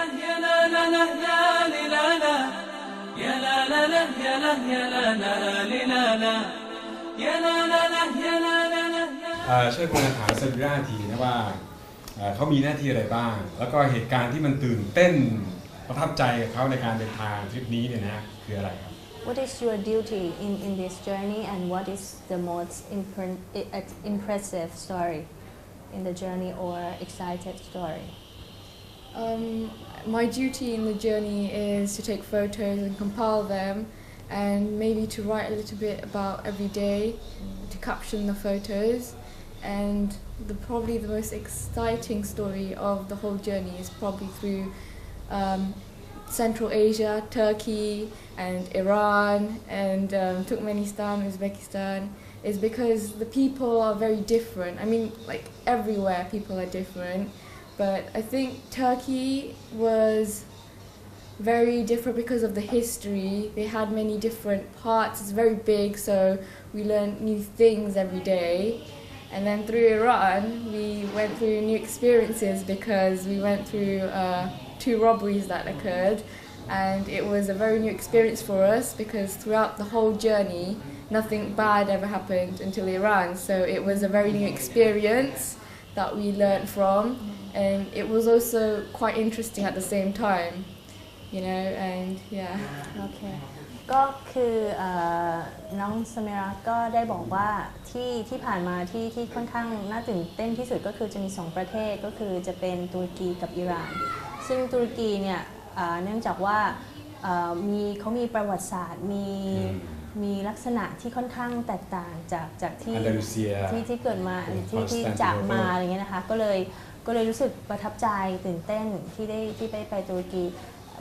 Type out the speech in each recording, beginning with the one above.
ช่วยคุณถามเซนราทีนะว่าเขามีหน้าที่อะไรบ้างแล้วก็เหตุการณ์ที่มันตื่นเต้นประทับใจกับเขาในการเดินทางทริปนี้เนี่ยนะคืออะไรครับ What is your duty in this journey and what is the most impressive story in the journey or excited story? My duty in the journey is to take photos and compile them and maybe to write a little bit about every day to caption the photos and probably the most exciting story of the whole journey is probably through Central Asia, Turkey and Iran and Turkmenistan, Uzbekistan is because the people are very different. I mean like everywhere people are different but I think Turkey was very different because of the history. They had many different parts. It's very big, so we learned new things every day. And then through Iran, we went through new experiences because we went through 2 robberies that occurred. And it was a very new experience for us because throughout the whole journey, nothing bad ever happened until Iran. So it was a very new experience that we learned from. And it was also quite interesting at the same time. You know, and yeah. Okay. ก็คือน้องสมิราก็ได้บอกว่าที่ผ่านมาที่ค่อนข้างน่าตื่นเต้นที่สุดก็คือจะมี2ประเทศก็คือจะเป็นตุรกีกับอิหร่านซึ่งตุรกีเนี่ยเนื่องจากว่าเขามีประวัติศาสตร์มีลักษณะที่ค่อนข้างแตกต่างจากที่เกิดมาที่จากมาอะไรเงี้ยนะคะก็เลยรู้สึกประทับใจตื่นเต้นที่ได้ไปตุรกี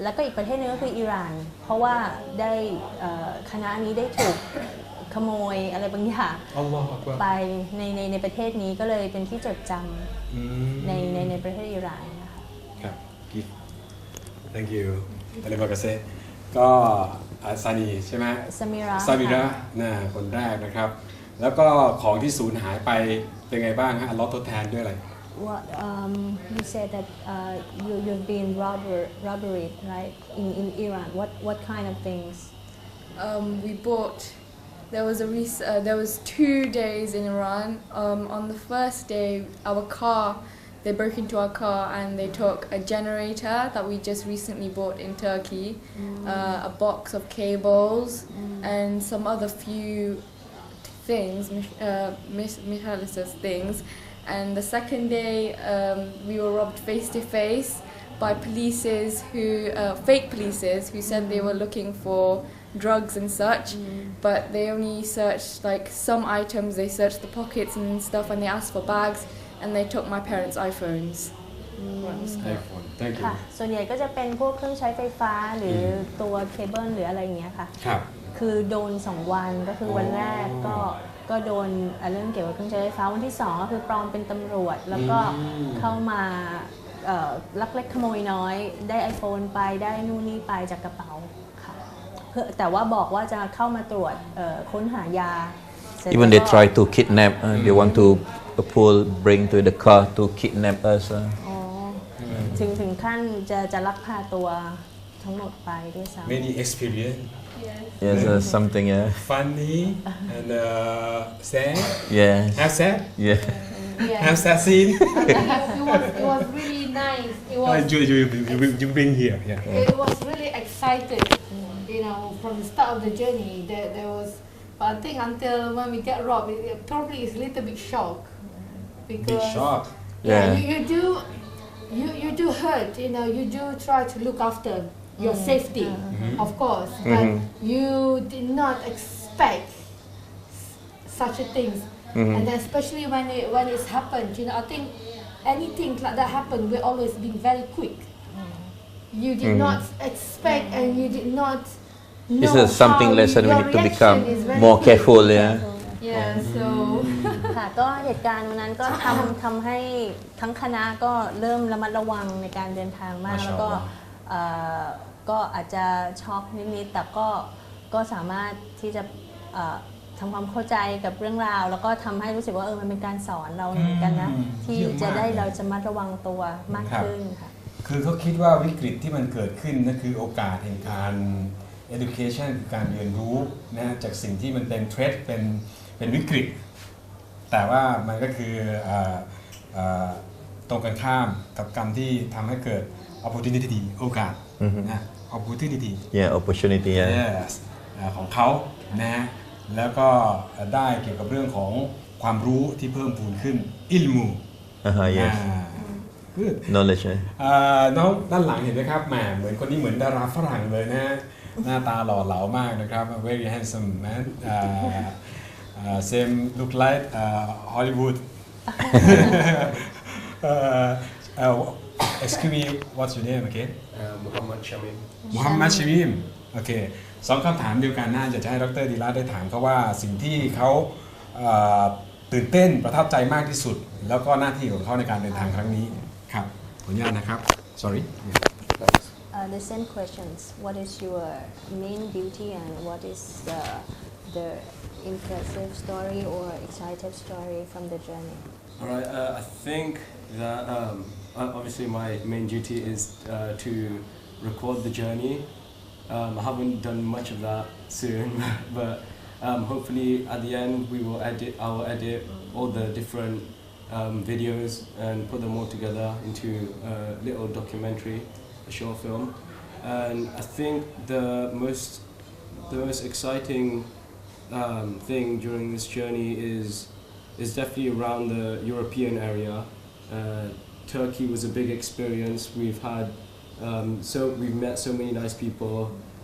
แล้วก็อีกประเทศนึงก็คืออิหร่านเพราะว่าได้คณะนี้ได้ถูกขโมยอะไรบางอย่างไปในประเทศนี้ก็เลยเป็นที่จดจำในประเทศอิหร่านนะคะครับ Thank you อะไรมากเซ่ก็ซานีใช่ไหมซามิระน่ะคนแรกนะครับแล้วก็ของที่สูญหายไปเป็นไงบ้างฮะลดทดแทนด้วยอะไรWhat you said that you've been robbery right in Iran. What kind of things? We bought. There was 2 days in Iran. On the first day, they broke into our car and they took a generator that we just recently bought in Turkey, a box of cables, and some other few things, metallic things. And the second day, we were robbed face to face by fake police who said they were looking for drugs and such, but they only searched like some items. They searched the pockets and stuff, and they asked for bags, and they took my parents' iPhones. iPhone, thank you. ค่ะส่วนใหญ่ก็จะเป็นพวกเครื่องใช้ไฟฟ้าหรือตัวเคเบิลหรืออะไรอย่างเงี้ยค่ะคือโดน2 วันก็คือวันแรกก็โดนเรื่องเกี่ยวกับเครื่องใช้ไฟฟ้าวันที่2ก็คือปลอมเป็นตำรวจแล้วก็เข้ามาลักเล็กขโมยน้อยได้ iPhone ไปได้นู่นนี่ไปจากกระเป๋าค่ะแต่ว่าบอกว่าจะเข้ามาตรวจค้นหายา Even they try to kidnap they want to bring to the car to kidnap us ถึงขั้นจะลักพาตัวทั้งหมดไปด้วยซ้ำ Many experience Yes, something funny and sad. Yeah. Have sad? Yeah. Have sad scene? It was really nice. You bring here. Yeah. It was really excited. You know, from the start of the journey, there was. But I think until when we get robbed, it probably is a little bit shock. Big shock. Yeah. You do hurt. You know, you do try to look after your safety, of course, but you did not expect such a things, and then especially when it's happened, you know, I think anything like that happened, we always been very quick. You did not expect, and you did not know. This is something lesson we need to become more careful. Yeah. So. ค่ะก็เหตุการณ์วันนั้นก็ทำให้ทั้งคณะก็เริ่มระมัดระวังในการเดินทางมากแล้วก็อาจจะช็อกนิดๆแต่ก็สามารถที่จะทำความเข้าใจกับเรื่องราวแล้วก็ทำให้รู้สึกว่ามันเป็นการสอนเราเหมือนกันนะที่จะได้เราจะมัดระวังตัวมากขึ้นค่ะ คือเขาคิดว่าวิกฤตที่มันเกิดขึ้นนั่นคือโอกาสแห่งการ education คือการเรียนรู้นะจากสิ่งที่มันเป็นเทรดเป็นวิกฤต แต่ว่ามันก็คือตรงกันข้ามกับกรรมที่ทำให้เกิด opportunity โอกาสนะ opportunity Yeah, opportunity. Yeah. yes ของเขานะฮะแล้วก็ได้เกี่ยวกับเรื่องของความรู้ที่เพิ่มพูนขึ้นอิลมู Yes. good Knowledge. Yeah. น้องด้านหลังเห็นไหมครับแหมเหมือนคนนี้เหมือนดาราฝรั่งเลยนะฮะหน้าตาหล่อเหลามากนะครับ very handsome man same look like Hollywood excuse me what's your name again Muhammad Shamim. มูฮัมหมัดชมิมโอเคสองคำถามเดียวกันน่าจะให้ดรดีลาได้ถามเขาว่าสิ่งที่เขาตื่นเต้นประทับใจมากที่สุด แล้วก็หน้าที่ของเขาในการเดินทางครั้งนี้ครับขออนุญาตนะครับ sorry The same questions. What is your main duty and what is the impressive story or exciting story from the journey? All right. I think that obviously my main duty is to record the journey. I haven't done much of that soon, but hopefully at the end I will edit all the different videos and put them all together into a little documentary, a short film. And I think the most exciting thing during this journey is definitely around the European area. Turkey was a big experience. We've met so many nice people,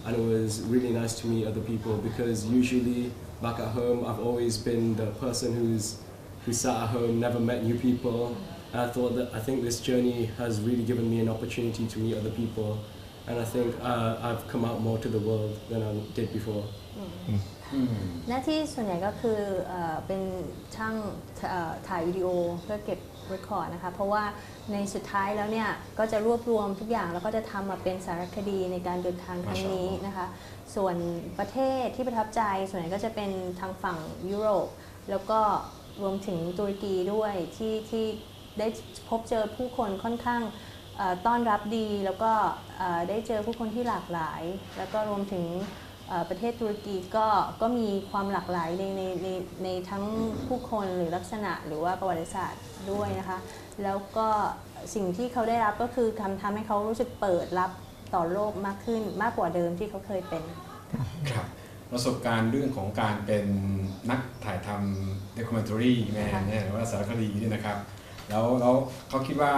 and it was really nice to meet other people because usually back at home I've always been the person who sat at home, never met new people. And I think this journey has really given me an opportunity to meet other people, and I think I've come out more to the world than I did before. หน้าที่ส่วนใหญ่ก็คือเป็นช่างถ่ายวิดีโอเพื่อเก็บเรคคอร์ดนะคะเพราะว่าในสุดท้ายแล้วเนี่ยก็จะรวบรวมทุกอย่างแล้วก็จะทำมาเป็นสารคดีในการเดินทางครั้งนี้นะคะส่วนประเทศที่ประทับใจส่วนใหญ่ก็จะเป็นทางฝั่งยุโรปแล้วก็รวมถึงตุรกีด้วยที่ได้พบเจอผู้คนค่อนข้างต้อนรับดีแล้วก็ได้เจอผู้คนที่หลากหลายแล้วก็รวมถึงประเทศตุรกีก็มีความหลากหลายในทั้งผู้คนหรือลักษณะหรือว่าประวัติศาสตร์ด้วยนะคะแล้วก็สิ่งที่เขาได้รับก็คือทำให้เขารู้สึกเปิดรับต่อโลกมากขึ้นมากกว่าเดิมที่เขาเคยเป็นครับประสบการณ์เรื่องของการเป็นนักถ่ายทำ documentary man เนี่ยหรือว่าสารคดีนี่นะครับแล้วเขาคิดว่า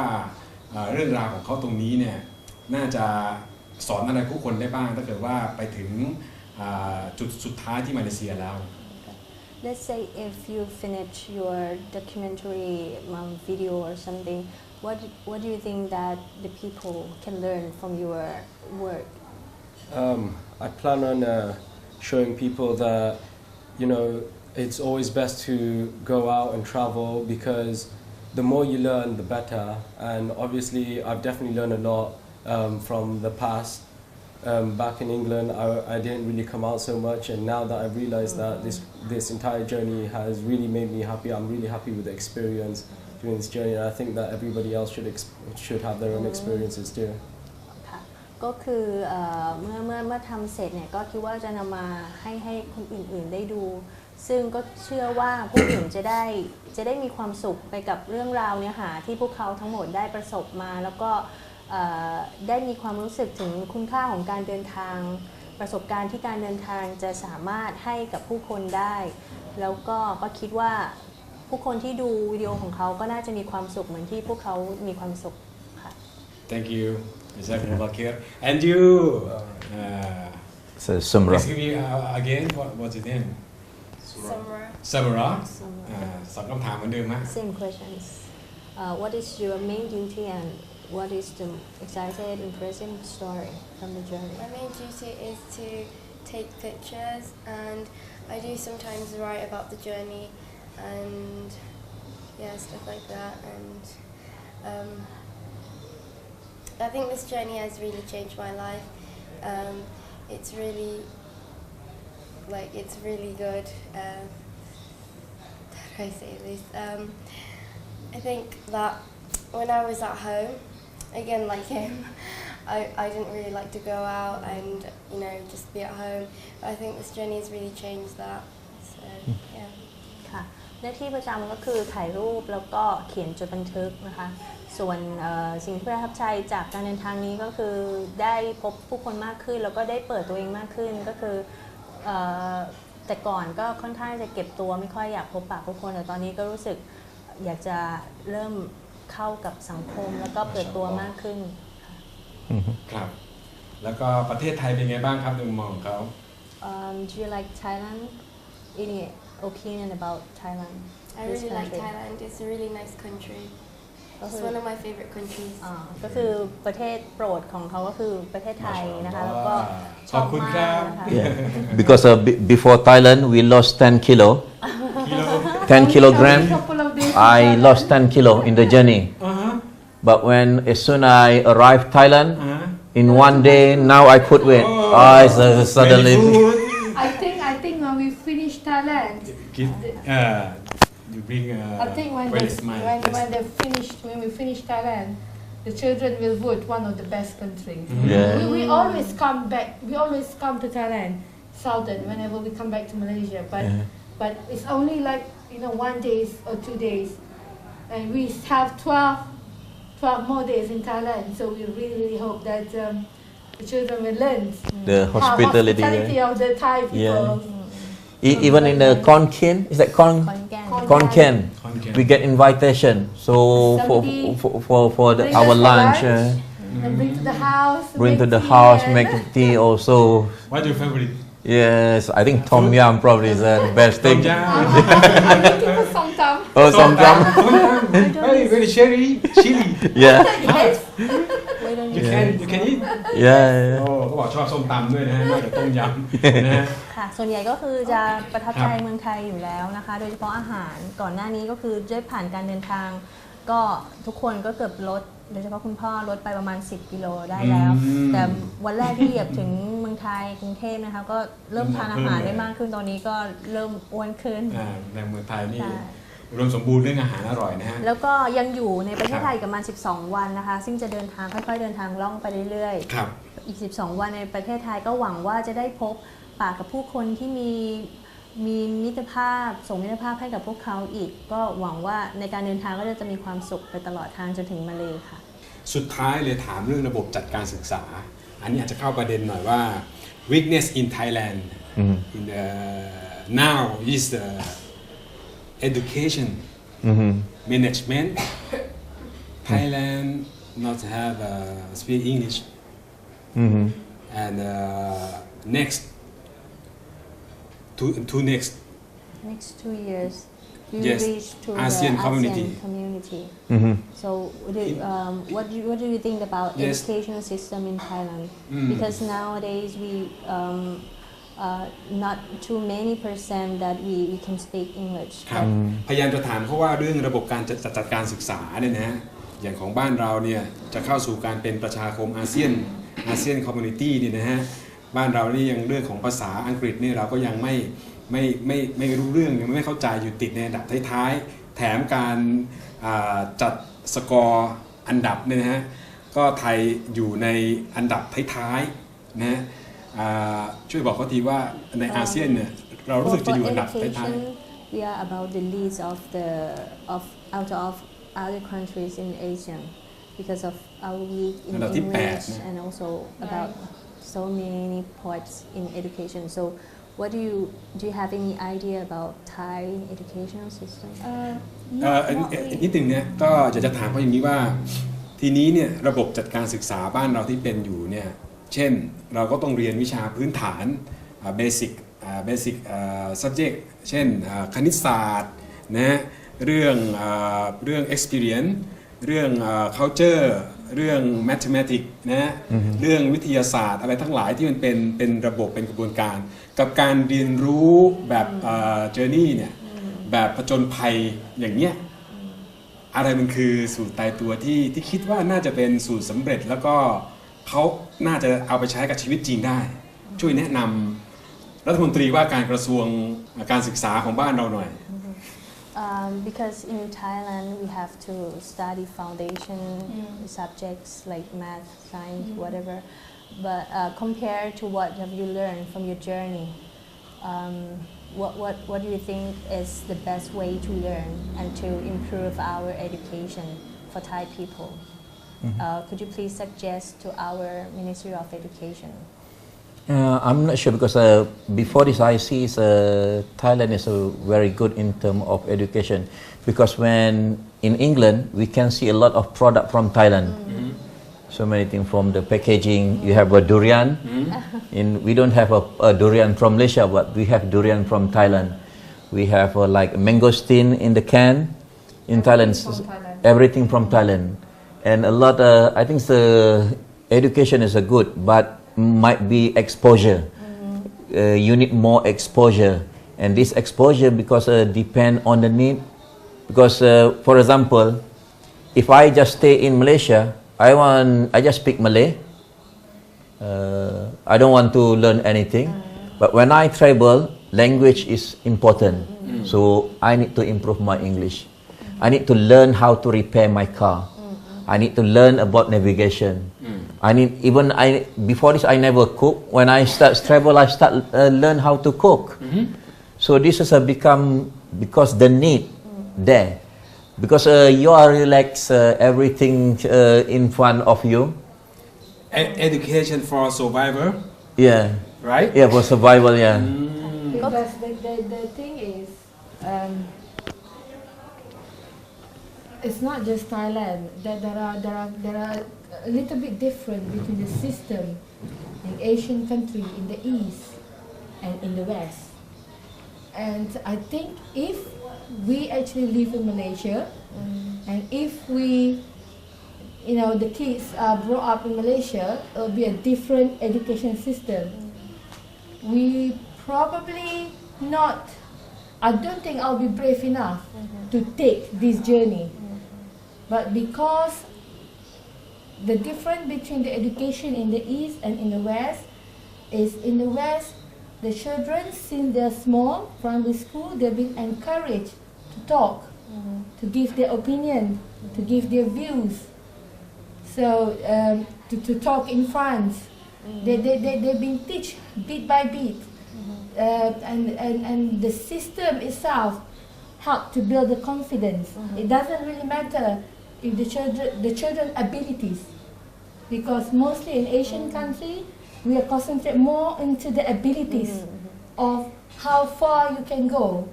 เรื่องราวของเขาตรงนี้เนี่ยน่าจะสอนอะไรผู้คนได้บ้างถ้าเกิดว่าไปถึงจุดสุดท้ายที่มาเลเซียแล้ว Let's say if you finish your documentary video or something, what do you think that the people can learn from your work? I plan on showing people that it's always best to go out and travel because the more you learn, the better. And obviously, I've definitely learned a lot from the past. Back in England, I didn't really come out so much, and now that I've realized that this entire journey has really made me happy, I'm really happy with the experience during this journey, and I think that everybody else should have their own experiences too. ก็คือเมื่อทำเสร็จเนี่ยก็คิดว่าจะนำมาให้คนอื่นๆได้ดูซึ่งก็เชื่อว่าผู้อื่นจะได้มีความสุขไปกับเรื่องราวเนื้อหาที่พวกเขาทั้งหมดได้ประสบมาแล้วก็ได้มีความรู้สึกถึงคุณค่าของการเดินทางประสบการณ์ที่การเดินทางจะสามารถให้กับผู้คนได้แล้วก็คิดว่าผู้คนที่ดูวิดีโอของเขาก็น่าจะมีความสุขเหมือนที่พวกเขามีความสุขค่ะ Thank you Jazakumullah khair and you So Sumra. excuse me again what's your name Samara สองคำถามเหมือนเดิมฮะ Same questions what is your main duty and what is the exciting impressive story from the journey My main duty is to take pictures and I do sometimes write about the journey and stuff like that and I think this journey has really changed my life. It's really good. How do I say this? I think that when I was at home, again, like him, I didn't really like to go out and just be at home. But I think this journey has really changed that. So yeah. ค่ะหน้าที่ประจำก็คือถ่ายรูปแล้วก็เขียนจดบันทึกนะคะส่วนสิ่งที่ประทับใจจากการเดินทางนี้ก็คือได้พบผู้คนมากขึ้นแล้วก็ได้เปิดตัวเองมากขึ้นก็คือแต่ก่อนก็ค่อนข้างจะเก็บตัวไม่ค่อยอยากพบปะผู้คนแต่ตอนนี้ก็รู้สึกอยากจะเริ่มเข้ากับสังคมแล้วก็เปิดตัวมากขึ้นครับแล้วก็ประเทศไทยเป็นไงบ้างครับในมุมมองของเขา Do you like Thailand? Any opinion about Thailand? I really like Thailand. It's a really nice country. It's one of my favorite countries. ก็คือประเทศโปรดของเขาก็คือประเทศไทยนะคะแล้วก็ช ข อ อ บบ คุณ มา ครั ก บ นะคะ Because before Thailand, we lost 10 kilo. 10 kilogram. Couple of days I lost 10 kilo in the journey. But when as soon I arrived Thailand, in one day now I put weight. Suddenly. I think when we finish Thailand, you bring I think when we finish Thailand, the children will vote one of the best countries. Yeah. We always come back. We always come to Thailand, Southern, whenever we come back to Malaysia. But it's only like 1 day or 2 days, and we have 12 more days in Thailand. So we really hope that the children will learn The hospitality of the Thai people. Even in the Konkan, is that Konkan? We get invitation. So for our lunch, and bring to the house. make tea also. What's your favorite? Yes, I think Tom Yum probably is the best thing. I'm looking for some time. Oh, Tom Yum. Very very chili. Yeah. You can eat. Yeah. โอ้เขาบอกชอบส้มตำด้วยนะฮะนอกจากต้มยำนะฮะ ค่ะส่วนใหญ่ก็คือจะประทับใจเมืองไทยอยู่แล้วนะคะโดยเฉพาะอาหารก่อนหน้านี้ก็คือได้ผ่านการเดินทาง ก็ทุกคนก็เกือบลดโดยเฉพาะคุณพ่อลดไปประมาณ10 กิโลได้แล้ว แต่วันแรกที่เหยียบถึงเมืองไทยกรุงเทพนะคะก็เริ่มทานอาหารได้มากขึ้นตอนนี้ก็เริ่มอ้วนขึ้น ในเมืองไทยนี่รวมสมบูรณ์เรื่องอาหารอร่อยนะฮะ แล้วก็ยังอยู่ในประเทศไทยประมาณ12 วันนะคะซึ่งจะเดินทางค่อยๆเดินทางล่องไปเรื่อยๆ ครับ อีก12 วันในประเทศไทยก็หวังว่าจะได้พบปะกับผู้คนที่มีมิตรภาพส่งมิตรภาพให้กับพวกเขาอีกก็หวังว่าในการเดินทางก็จะมีความสุขไปตลอดทางจนถึงมาเลค่ะ สุดท้ายเลยถามเรื่องระบบจัดการศึกษาอันนี้อาจจะเข้าประเด็นหน่อยว่า weakness in Thailand in now is the education management Thailand not have speak English and next next 2 years we Yes, reach to ASEAN the community. ASEAN community. So what do you think about Yes. educational system in Thailand? Because nowadays we not too many percent that we can speak English. ครับพยายามจะถามเขาว่าเรื่องระบบการจัดการศึกษาเนี่ยนะฮะอย่างของบ้านเราเนี่ยจะเข้าสู่การเป็นประชาคมอาเซียนคอมมูนิตี้นี่นะฮะบ้านเรานี่ยังเรื่องของภาษาอังกฤษนี่เราก็ยังไม่รู้เรื่องยังไม่เข้าใจอยู่ติดในอันดับท้ายๆแถมการจัดสกอร์อันดับเนี่ยนะฮะก็ไทยอยู่ในอันดับท้ายๆนะฮะช่วยบอกเขาทีว่าในอาเซียนเนี่ยเรารู้สึกจะอยู่อันดับท้ายๆWe are about the least of out of other countries in Asia because of our weak in English and also about so many points in education. So, what do you have any idea about Thai educational system? นิดนึงเนี่ยก็จะถามเขาอย่างนี้ว่าทีนี้เนี่ยระบบจัดการศึกษาบ้านเราที่เป็นอยู่เนี่ยเช่นเราก็ต้องเรียนวิชาพื้นฐานbasic subject เช่นคณิตศาสตร์นะเรื่อง experience เรื่อง culture เรื่อง mathematics นะเรื่องวิทยาศาสตร์อะไรทั้งหลายที่มันเป็นระบบเป็นกระบวนการกับการเรียนรู้แบบjourney เนี่ยแบบผจญภัยอย่างเนี้ยอะไรมันคือสูตรตายตัวที่คิดว่าน่าจะเป็นสูตรสำเร็จแล้วก็เขาน่าจะเอาไปใช้กับชีวิตจริงได้ช่วยแนะนำรัฐมนตรีว่าการกระทรวงการศึกษาของบ้านเราหน่อย Because in Thailand we have to study foundation subjects like math, science, whatever. But compared to what have you learned from your journey, what do you think is the best way to learn and to improve our education for Thai people? Could you please suggest to our Ministry of Education? I'm not sure because before this I see Thailand is very good in terms of education because when in England we can see a lot of product from Thailand. So many things from the packaging. You have a durian. We don't have a durian from Malaysia, but we have durian from Thailand. We have like mangosteen in the can. In Thailand, everything from Thailand. And a lot. I think the education is a good, but might be exposure. You need more exposure, and this exposure because depend on the need. Because for example, if I just stay in Malaysia, I just speak Malay. I don't want to learn anything. But when I travel, language is important. So I need to improve my English. I need to learn how to repair my car. I need to learn about navigation. Before this I never cook. When I start travel, I start learn how to cook. So this has become because the need there. Because you are relaxed, everything in front of you. Education for survivor, Yeah. right? Yeah, for survival. Yeah. Because the thing is, it's not just Thailand. There are a little bit different between the system in Asian country in the East and in the West. And I think if we actually live in Malaysia, and if we, the kids are brought up in Malaysia, it will be a different education system. We probably not. I don't think I'll be brave enough to take this journey. But because the difference between the education in the East and in the West is in the West, the children, since they're small, primary school, they've been encouraged to talk, to give their opinion, to give their views. So to talk in front, they've been taught bit by bit, and the system itself helped to build the confidence. It doesn't really matter if the children abilities, because mostly in Asian country we are concentrate more into the abilities of how far you can go.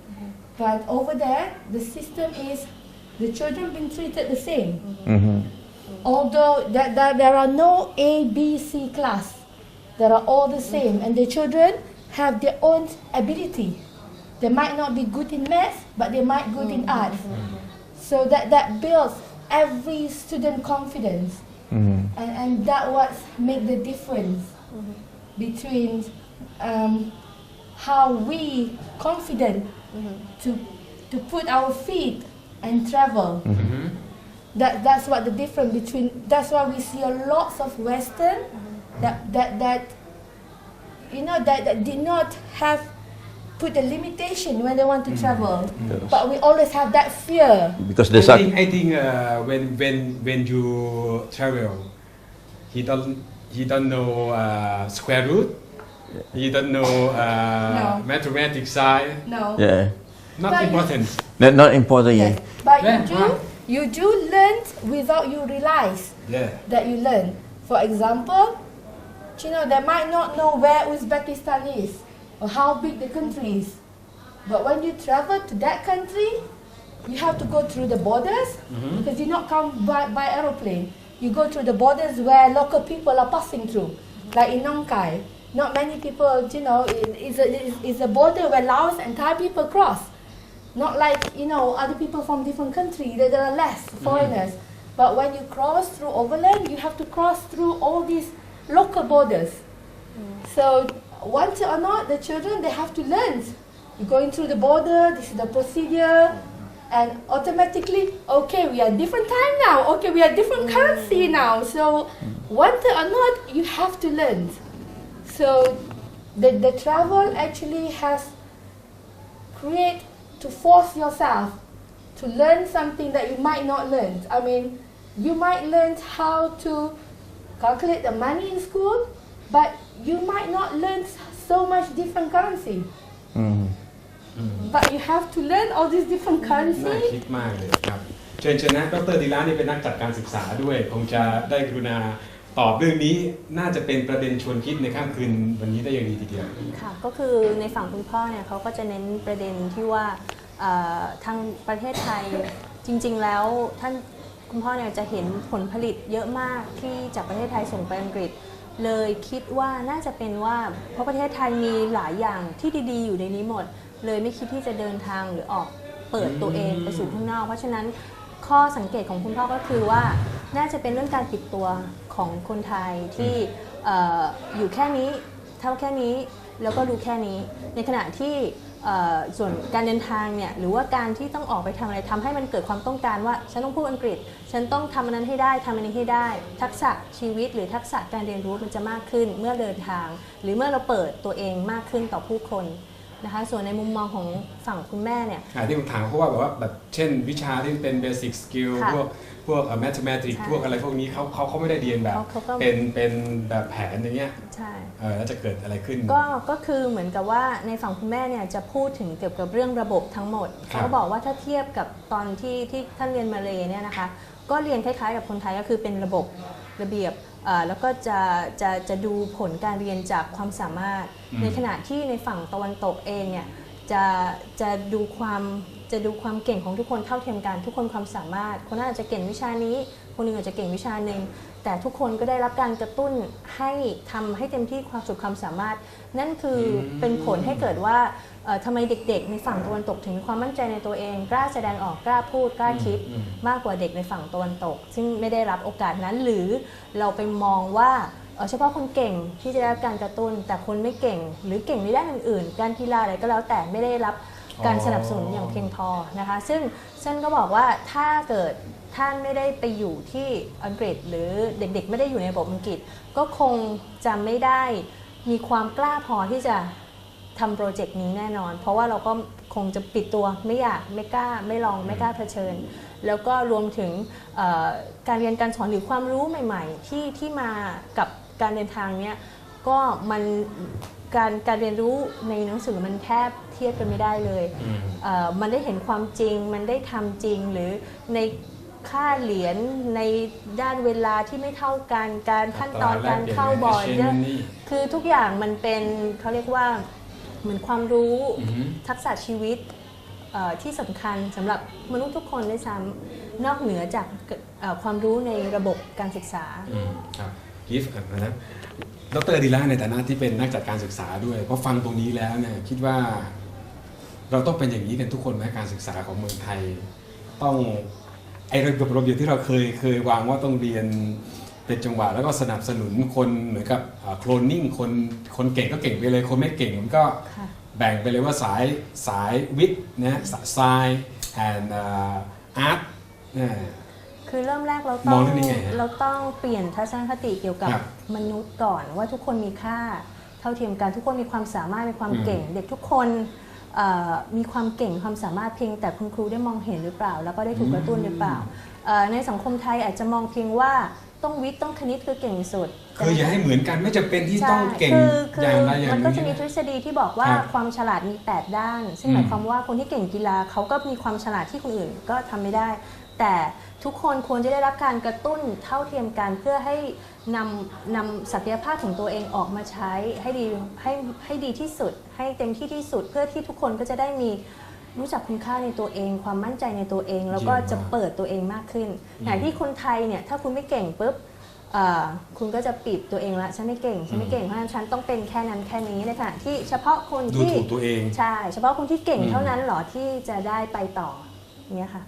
But over there, the system is the children being treated the same. Although there are no A, B, C class, they are all the same, and the children have their own ability. They might not be good in math, but they might good in art. So that builds every student confidence, and that what make the difference between how we confident to put our feet and travel. That's what the difference between. That's why we see a lots of Western that did not have put a limitation when they want to travel, but we always have that fear. Because I think when you travel, he don't know square root. He don't know mathematics side. No. Yeah. Not But important. Not important. Yes. Yeah. But Yeah. you do learn without you realize Yeah. that you learn. For example, they might not know where Uzbekistan is or how big the country is. But when you travel to that country, you have to go through the borders, because you not come by aeroplane. You go through the borders where local people are passing through. Like in Nong Khai, not many people, it's a border where Laos and Thai people cross. Not like, other people from different countries, there are less foreigners. But when you cross through overland, you have to cross through all these local borders. So, want it or not, the children, they have to learn. You're going through the border, this is the procedure, and automatically, okay, we are different time now, okay, we are different currency now. So, want it or not, you have to learn. So, the travel actually has to force yourself to learn something that you might not learn. I mean, you might learn how to calculate the money in school, but you might not learn so much different currency. But you have to learn all these different น่า currency. คิดมากเลยครับเชิญนะดรดีลานี่เป็นนักจัดการศึกษาด้วยคงจะได้กรุณาตอบเรื่องนี้น่าจะเป็นประเด็นชวนคิดในค่ำคืนวันนี้ได้อย่างดีทีเดียว ค่ะก็คือในฝั่งคุณพ่อเนี่ยเขาก็จะเน้นประเด็นที่ว่าทางประเทศไทยจริงๆแล้วท่านคุณพ่อเนี่ยจะเห็นผลผลิตเยอะมากที่จากประเทศไทยส่งไปอังกฤษเลยคิดว่าน่าจะเป็นว่าเพราะประเทศไทยมีหลายอย่างที่ดีๆอยู่ในนี้หมดเลยไม่คิดที่จะเดินทางหรือออกเปิดตัวเองไปสู่ข้างนอกเพราะฉะนั้นข้อสังเกตของคุณพ่อก็คือว่าน่าจะเป็นเรื่องการปิดตัวของคนไทยที่อยู่แค่นี้เท่าแค่นี้แล้วก็รู้แค่นี้ในขณะที่ส่วนการเดินทางเนี่ยหรือว่าการที่ต้องออกไปทำอะไรทำให้มันเกิดความต้องการว่าฉันต้องพูดอังกฤษฉันต้องทำอันนั้นให้ได้ทำอันนี้ให้ได้ทักษะชีวิตหรือทักษะการเรียนรู้มันจะมากขึ้นเมื่อเดินทางหรือเมื่อเราเปิดตัวเองมากขึ้นต่อผู้คนนะคะส่วนในมุมมองของฝั่งคุณแม่เนี่ยที่ผมถามเขาว่าแบบว่าแบบเช่นวิชาที่เป็น basic skill พวกmathematics พวกอะไรพวกนี้เขาไม่ได้เรียนแบบเป็นแบบแผนอย่างเงี้ยใช่แล้วจะเกิดอะไรขึ้นก็คือเหมือนกับว่าในฝั่งคุณแม่เนี่ยจะพูดถึงเกี่ยวกับเรื่องระบบทั้งหมดเขาก็บอกว่าถ้าเทียบกับตอนที่ท่านเรียนมาเลย์เนี่ยนะคะก็เรียนคล้ายๆกับคนไทยก็คือเป็นระบบระเบียบแล้วก็จะดูผลการเรียนจากความสามารถในขณะที่ในฝั่งตะวันตกเองเนี่ยจะดูความเก่งของทุกคนเท่าเทียมกันทุกคนความสามารถคนนั้นอาจจะเก่งวิชานี้คนหนึ่งอาจจะเก่งวิชาหนึ่งแต่ทุกคนก็ได้รับการกระตุ้นให้ทำให้เต็มที่ความสุดความสามารถนั่นคือเป็นผลให้เกิดว่าทำไมเด็กๆในฝั่งตะวันตกถึงมีความมั่นใจในตัวเองกล้าแสดงออกกล้าพูดกล้าคิดมากกว่าเด็กในฝั่งตะวันตกซึ่งไม่ได้รับโอกาสนั้นหรือเราไปมองว่าเฉพาะคนเก่งที่จะได้รับการกระตุ้นแต่คนไม่เก่งหรือเก่งในด้านอื่นๆการกีฬาอะไรก็แล้วแต่ไม่ได้รับการสนับสนุนอย่างเพียงพอนะคะซึ่งฉันก็บอกว่าถ้าเกิดท่านไม่ได้ไปอยู่ที่อังกฤษหรือเด็กๆไม่ได้อยู่ในระบบอังกฤษก็คงจะไม่ได้มีความกล้าพอที่จะทำโปรเจกต์นี้แน่นอนเพราะว่าเราก็คงจะปิดตัวไม่อยากไม่กล้าไม่ลองไม่กล้าเผชิญแล้วก็รวมถึงการเรียนการสอนหรือความรู้ใหม่ๆที่มากับการเดินทางเนี้ยก็มันการเรียนรู้ในหนังสือมันแทบเทียบกันไม่ได้เลยมันได้เห็นความจริงมันได้ทำจริงหรือในค่าเหรียญในด้านเวลาที่ไม่เท่ากันการขั้นตอนการเข้าบอร์ดคือทุกอย่างมันเป็นเขาเรียกว่าเหมือนความรู้ทักษะชีวิตที่สำคัญสำหรับมนุษย์ทุกคนด้วยซ้ำนอกเหนือจากความรู้ในระบบการศึกษาครับกิฟต์นะดร.ดีลาในฐานะที่เป็นนักจัดการศึกษาด้วยพอฟังตรงนี้แล้วเนี่ยคิดว่าเราต้องเป็นอย่างนี้กันทุกคนไหมการศึกษาของเมืองไทยต้องไอ้ระเบียบที่เราเคยวางว่าต้องเรียนเป็นจังหวะแล้วก็สนับสนุนคนเหมือนกับโคลนนิ่งคนเก่งก็เก่งไปเลยคนไม่เก่งมันก็แบ่งไปเลยว่าสายวิทย์นะสาย and art คือเริ่มแรกเราต้องเปลี่ยนทัศนคติเกี่ยวกับมนุษย์ก่อนว่าทุกคนมีค่าเท่าเทียมกันทุกคนมีความสามารถมีความเก่งเด็กทุกคนมีความเก่งความสามารถเพียงแต่คุณครูได้มองเห็นหรือเปล่าแล้วก็ได้ถูกกระตุ้นหรือเปล่าในสังคมไทยอาจจะมองเพียงว่าต้องวิทย์ต้องคณิตคือเก่งสุดคืออย่าให้เหมือนกันไม่จำเป็นที่ต้องเก่งอย่างใดอย่างหนึ่งมันก็จะมีทฤษฎีที่บอกว่าความฉลาดมี8ด้านซึ่งหมายความว่าคนที่เก่งกีฬาเขาก็มีความฉลาดที่คนอื่นก็ทำไม่ได้แต่ทุกคนควรจะได้รับการกระตุ้นเท่าเทียมกันเพื่อให้นำศักยภาพของตัวเองออกมาใช้ให้ดีที่สุดให้เต็มที่ที่สุดเพื่อที่ทุกคนก็จะได้มีรู้จักคุณค่าในตัวเองความมั่นใจในตัวเองแล้วก็จะเปิดตัวเองมากขึ้นอย่างที่คนไทยเนี่ยถ้าคุณไม่เก่งปุ๊บคุณก็จะปิดตัวเองละฉันไม่เก่งเพราะฉะนั้นฉันต้องเป็นแค่นั้นแค่นี้นะคะที่เฉพาะคนที่ดูถูกตัวเองใช่เฉพาะคนที่เก่งเท่านั้นหรอที่จะได้ไปต่อเนี่ยค่ะ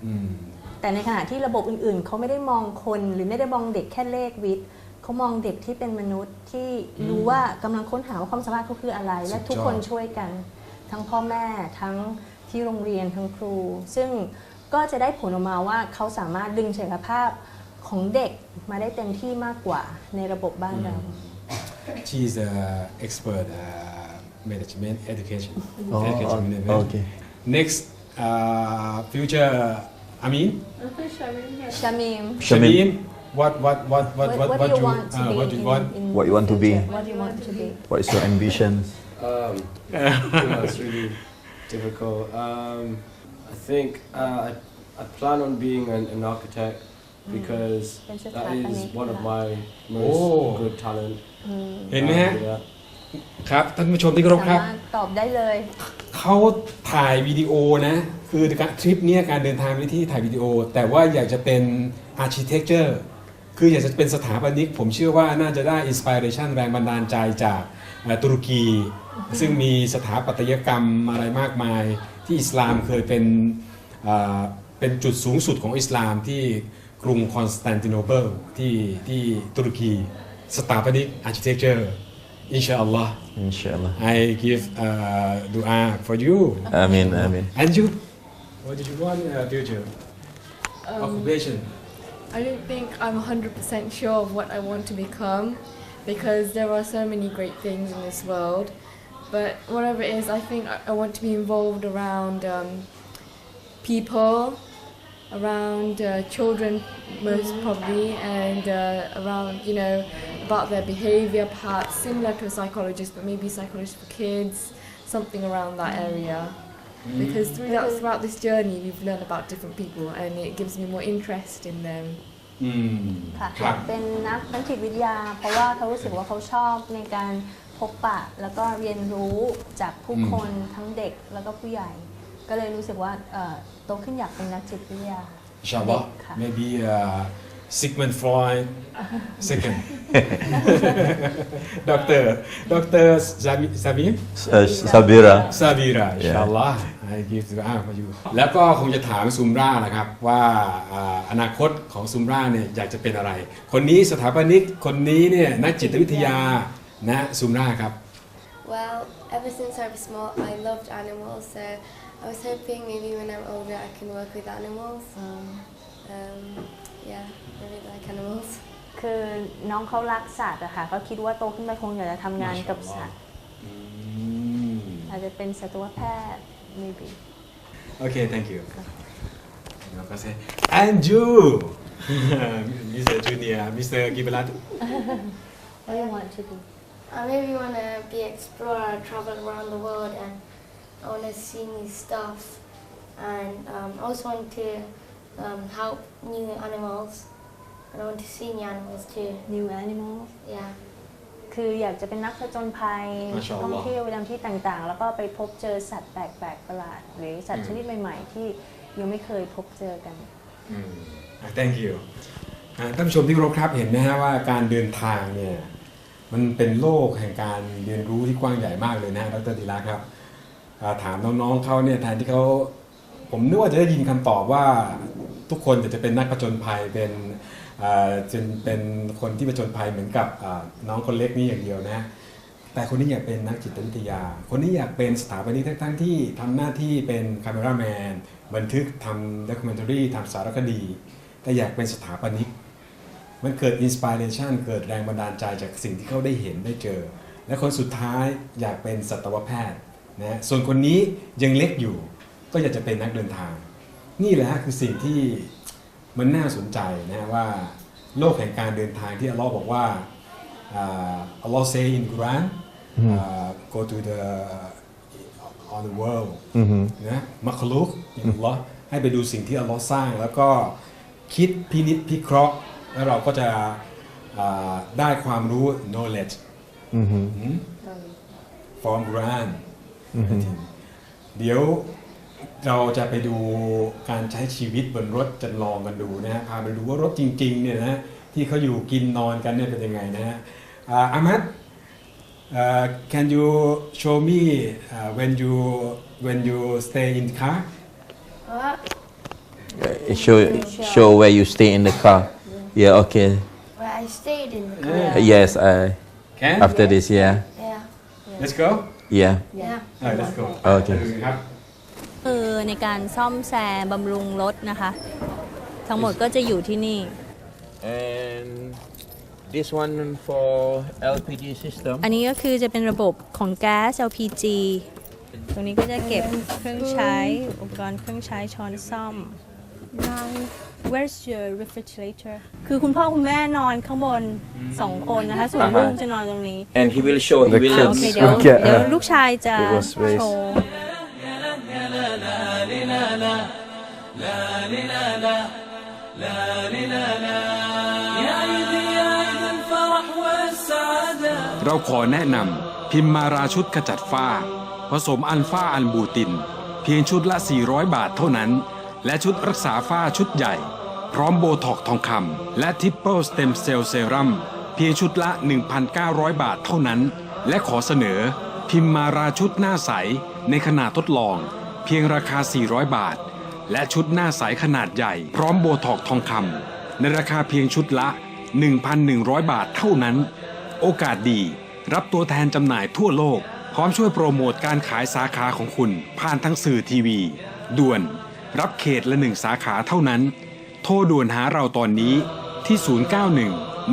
แต่ในขณะที่ระบบอื่นๆเขาไม่ได้มองคนหรือไม่ได้มองเด็กแค่เลขวิทย์เขามองเด็กที่เป็นมนุษย์ที่รู้ว่ากำลังค้นหาว่าความสามารถเขาคืออะไรและทุกคนช่วยกันทั้งพ่อแม่ทั้งที่โรงเรียนทั้งครูซึ่งก็จะได้ผลออกมาว่าเขาสามารถดึงศักยภาพของเด็กมาได้เต็มที่มากกว่าในระบบบ้านเรา She's an expert management education. Okay. Next future Amin Shamim Shamim what what do you want to be what do you want in What you want to be? future? What do you want to be What is your ambition? It's really difficult. I think I plan on being an architect because that is one of my most Oh. good talent. เห็นไหมฮะ Do that. ครับท่านผู้ชมที่เคารพ สา ครับ มารถตอบได้เลย เขาถ่ายวิดีโอนะ คือทริปเนี้ยการเดินทางไปที่ถ่ายวิดีโอ แต่ว่าอยากจะเป็น architecture คืออยากจะเป็นสถาปนิกผมเชื่อว่าน่าจะได้ inspiration แรงบันดาลใจจากตุรกี ซึ่งมีสถาปัตยกรรมอะไรมากมายที่อิสลามเคยเป็นจุดสูงสุดของอิสลามที่กรุงคอนสแตนติโนเปิลที่ตุรกีสถาปนิก architecture Inshallah Inshallah. I give dua for you Amin, amin. and you what did you want future occupation I don't think I'm 100% sure of what I want to become because there are so many great things in this world. But whatever it is, I think I want to be involved around people, around children most probably, and around, about their behavior, perhaps similar to a psychologist, but maybe psychologist for kids, something around that area. Because throughout this journey, we've learned about different people, and it gives me more interest in them. ค่ะ ครั อยา บ กเป็นนักจิตวิทยา เพราะว่าเขารู้สึกว่าเขาชอบในการพบปะ แล้วก็เรียนรู้จากผู้คนทั้งเด็กแล้วก็ผู้ใหญ่ ก็เลยรู้สึกว่าโตขึ้นอยากเป็นนักจิตวิทยา Inshallah ค่ะ maybe Sigmund Freud second Dr. Samir Sabira. Sabira Inshallah I give dua for you แล้วก็คงจะถามซุมรานะครับว่าอนาคตของซุมราเนี่ยอยากจะเป็นอะไร คนนี้สถาปนิกคนนี้เนี่ยนักจิตวิทยานะซุมราครับ Well, ever since I was small, I loved animals, so I was hoping maybe when I'm older I can work with animals. Yeah, I really like animals. คือน้องเขารักสัตว์อะค่ะเขาคิดว่าโตขึ้นไปคงอยากจะทำงานกับสัตว์ อาจจะเป็นสัตวแพทย์ maybe Okay thank you แล้วก็ say and you Mr. Junior Mr. Gibelat What do you want to do I maybe want to be explorer, travel around the world, and I want to see new stuff. And I also want to help new animals, and I want to see new animals too. new animals Yeah. คืออยากจะเป็นนักผจญภัย มาชาอัลลอฮ์ ท่องเที่ยวไปตามที่ต่างๆ แล้วก็ไปพบเจอสัตว์แปลกๆประหลาด หรือสัตว์ชนิดใหม่ๆ ที่ยังไม่เคยพบเจอกัน Thank you ท่านผู้ชมที่เคารพครับเห็นไหมฮะว่าการเดินทางเนี่ยมันเป็นโลกแห่งการเรียนรู้ที่กว้างใหญ่มากเลยนะดร.ธีระครับถามน้องๆเขาเนี่ยแทนที่เขาผมนึกว่าจะได้ยินคำตอบว่าทุกคนจะเป็นนักผจญภัยเป็นคนที่ผจญภัยเหมือนกับน้องคนเล็กนี่อย่างเดียวนะแต่คนนี้อยากเป็นนักจิตวิทยาคนนี้อยากเป็นสถาปนิกทั้งที่ทำหน้าที่เป็นคาเมราแมนบันทึกทำด็อกิเมนทารีทำสารคดีแต่อยากเป็นสถาปนิกมันเกิดอินสปิเรชันเกิดแรงบันดาลใจจากสิ่งที่เขาได้เห็นได้เจอและคนสุดท้ายอยากเป็นสัตวแพทย์นะส่วนคนนี้ยังเล็กอยู่ก็อยากจะเป็นนักเดินทางนี่แหละคือสิ่งที่มันน่าสนใจนะว่าโลกแห่งการเดินทางที่อัลลอฮ์บอกว่าอัลลอฮ์ say in Quran go to the on the world นะมัคลุกอัลลอฮ์ให้ไปดูสิ่งที่อัลลอฮ์สร้างแล้วก็คิดพินิจพิเคราะห์แล้วเราก็จะได้ความรู้ knowledge from Quran เดี๋ยวเราจะไปดูการใช้ชีวิตบนรถจำลองกันดูนะฮะพาไปดูว่ารถจริงๆเนี่ยนะที่เขาอยู่กินนอนกันเนี่ยเป็นยังไงนะฮะอามัด can you show me when you stay in car What? Show where you stay in the car. Yeah, okay. Where I stayed in the car. Yes, can after this, yeah. Yeah. let's go Yeah. Yeah. let's go Okay. ครับ คือในการซ่อมแซมบำรุงรถนะคะ ทั้งหมดก็จะอยู่ที่นี่ And this one for LPG system. อันนี้ก็คือจะเป็นระบบของแก๊ส LPG ตรงนี้ก็จะเก็บเครื่องใช้อุปกรณ์เครื่องใช้ช้อนซ่อม Where's your refrigerator คือคุณพ่อคุณแม่นอนข้างบน2 คนนะคะส่วนลูกจะนอนตรงนี้ And he will show. He The will. kids โอเคเดี๋ยว will get เดี๋ยว a ลูกชายจะ bit more space. โชว์ เราขอแนะนำพิมมาราชุดขจัดฝ้าผสมอัลฟาอัลบูตินเพียงชุดละ400 บาทเท่านั้นและชุดรักษาฝ้าชุดใหญ่พร้อมโบท็อกทองคำและทิปเปิลสเต็มเซลล์เซรั่มเพียงชุดละ 1,900 บาทเท่านั้นและขอเสนอพิมมาราชุดหน้าใสในขนาดทดลองเพียงราคา400 บาทและชุดหน้าใสขนาดใหญ่พร้อมโบท็อกทองคำในราคาเพียงชุดละ 1,100 บาทเท่านั้นโอกาสดีรับตัวแทนจำหน่ายทั่วโลกพร้อมช่วยโปรโมทการขายสาขาของคุณผ่านทั้งสื่อทีวีด่วนรับเขตละ1 สาขาเท่านั้นโทรด่วนหาเราตอนนี้ที่ 091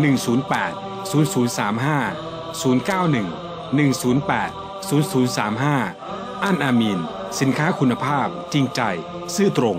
108 0035 091 108 0035อันอามีนสินค้าคุณภาพจริงใจซื่อตรง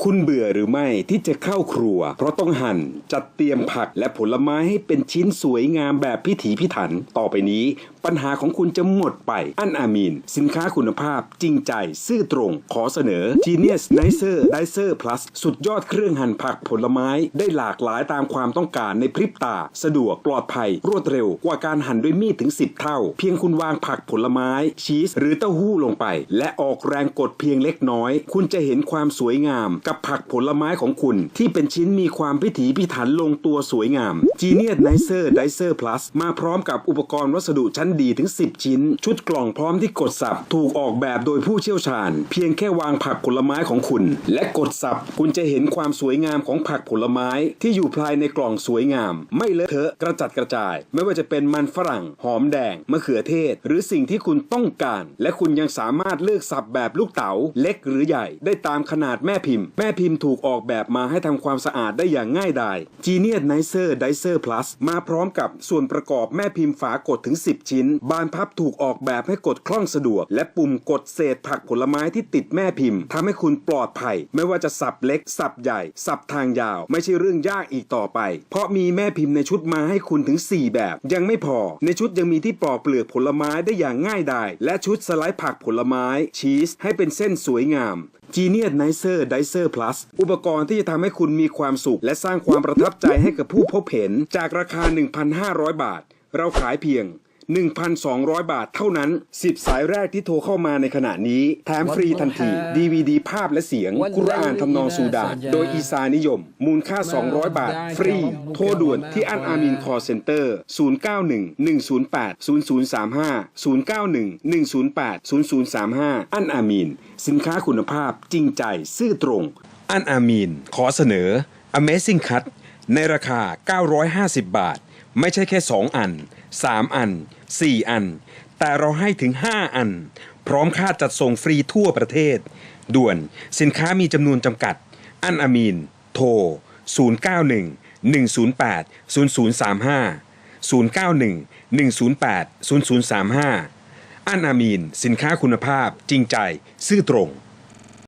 คุณเบื่อหรือไม่ที่จะเข้าครัวเพราะต้องหั่นจัดเตรียมผักและผลไม้ให้เป็นชิ้นสวยงามแบบพิถีพิถันต่อไปนี้ปัญหาของคุณจะหมดไปอันอามีนสินค้าคุณภาพจริงใจซื่อตรงขอเสนอ Genius Dicer Dicer Plus สุดยอดเครื่องหั่นผักผลไม้ได้หลากหลายตามความต้องการในพริบตาสะดวกปลอดภัยรวดเร็วกว่าการหั่นด้วยมีดถึง10 เท่าเพียงคุณวางผักผลไม้ชีสหรือเต้าหู้ลงไปและออกแรงกดเพียงเล็กน้อยคุณจะเห็นความสวยงามกับผักผลไม้ของคุณที่เป็นชิ้นมีความพิถีพิถันลงตัวสวยงาม Genius Dicer Dicer Plus มาพร้อมกับอุปกรณ์วัสดุชั้นดีถึง10 ชิ้นชุดกล่องพร้อมที่กดสับถูกออกแบบโดยผู้เชี่ยวชาญเพียงแค่วางผักผลไม้ของคุณและกดสับคุณจะเห็นความสวยงามของผักผลไม้ที่อยู่ภายในกล่องสวยงามไม่เลอะเทอะกระจัดกระจายไม่ว่าจะเป็นมันฝรั่งหอมแดงมะเขือเทศหรือสิ่งที่คุณต้องการและคุณยังสามารถเลือกสับแบบลูกเต๋าเล็กหรือใหญ่ได้ตามขนาดแม่พิมพ์ถูกออกแบบมาให้ทำความสะอาดได้อย่างง่ายดาย Genius Dicer Dicer Plus มาพร้อมกับส่วนประกอบแม่พิมพ์ฝากดถึง10 ชิ้นบานพับถูกออกแบบให้กดคล่องสะดวกและปุ่มกดเศษผักผลไม้ที่ติดแม่พิมพ์ทำให้คุณปลอดภัยไม่ว่าจะสับเล็กสับใหญ่สับทางยาวไม่ใช่เรื่องยากอีกต่อไปเพราะมีแม่พิมพ์ในชุดมาให้คุณถึง4 แบบยังไม่พอในชุดยังมีที่ปอกเปลือกผลไม้ได้อย่างง่ายดายและชุดสไลด์ผักผลไม้ชีสให้เป็นเส้นสวยงาม Genius Dicer Dicer Plus อุปกรณ์ที่จะทำให้คุณมีความสุขและสร้างความประทับใจให้กับผู้พบเห็นจากราคา 1,500 บาทเราขายเพียง 1,200 บาทเท่านั้น10 สายแรกที่โทรเข้ามาในขณะนี้แถมฟรีทันที DVD ภาพและเสียงกุรอานทำนองซูดานโดยอีซานิยมมูลค่า200 บาทฟรีโทรด่วนที่อันอามีนคอลเซ็นเตอร์0911080035 0911080035อันอามีนสินค้าคุณภาพจริงใจซื่อตรงอันอามีนขอเสนอ Amazing Cut ในราคา950 บาทไม่ใช่แค่2 อัน3 อัน4 อันแต่เราให้ถึง5 อันพร้อมค่าจัดส่งฟรีทั่วประเทศด่วนสินค้ามีจำนวนจำกัดอันอามีนโทร0911080035 0911080035อันอามีนสินค้าคุณภาพจริงใจซื่อตรง